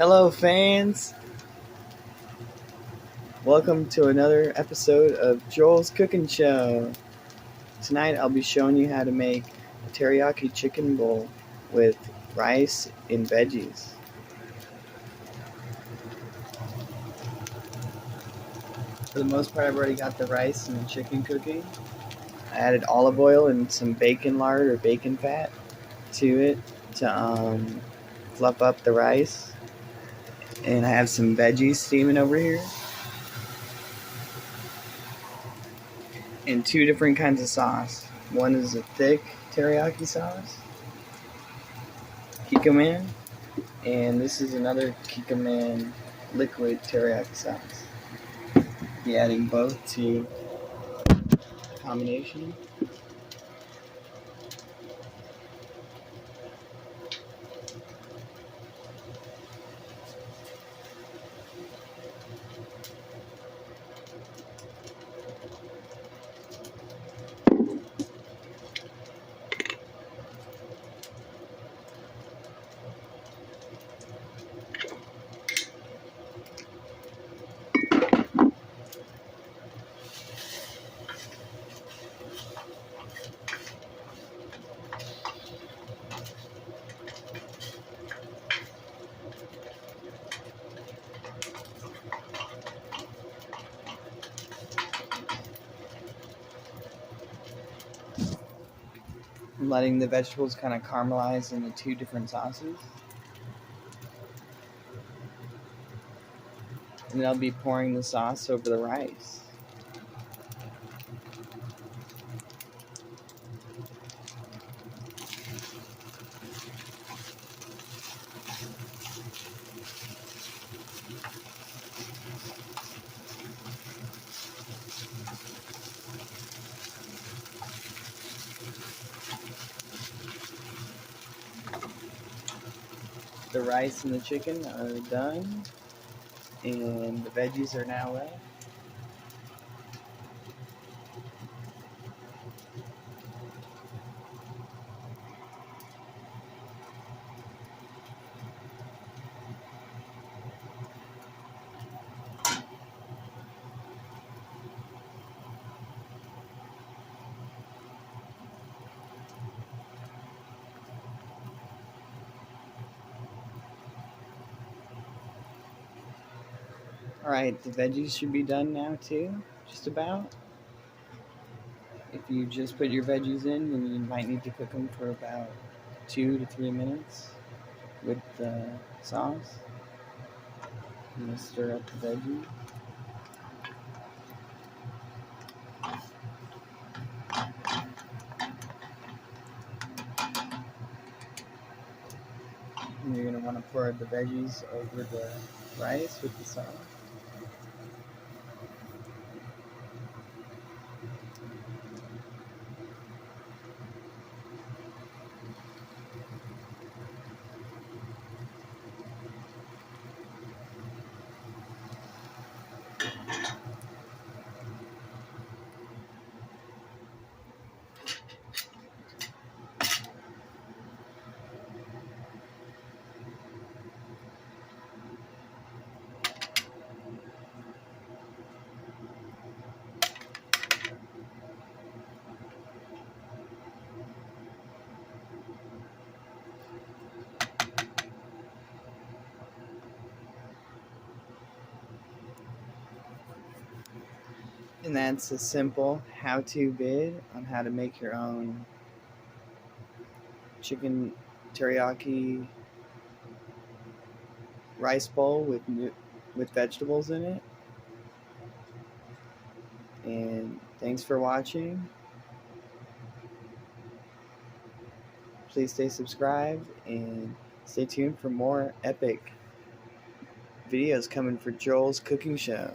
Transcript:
Hello, fans. Welcome to another episode of Joel's Cooking Show. Tonight, I'll be showing you how to make a teriyaki chicken bowl with rice and veggies. For the most part, I've already got the rice and the chicken cooking. I added olive oil and some bacon lard or bacon fat to it to fluff up the rice. And I have some veggies steaming over here. And two different kinds of sauce. One is a thick teriyaki sauce, Kikkoman, and this is another Kikkoman liquid teriyaki sauce. Be adding both to the combination. I'm letting the vegetables kind of caramelize in the two different sauces. And then I'll be pouring the sauce over the rice. The rice and the chicken are done, and the veggies are now left. Alright, the veggies should be done now too, just about. If you just put your veggies in, then you might need to cook them for about 2 to 3 minutes with the sauce. I'm going to stir up the veggies. And you're going to want to pour the veggies over the rice with the sauce. And that's a simple how-to vid on how to make your own chicken teriyaki rice bowl with vegetables in it. And thanks for watching. Please stay subscribed and stay tuned for more epic videos coming for Joel's Cooking Show.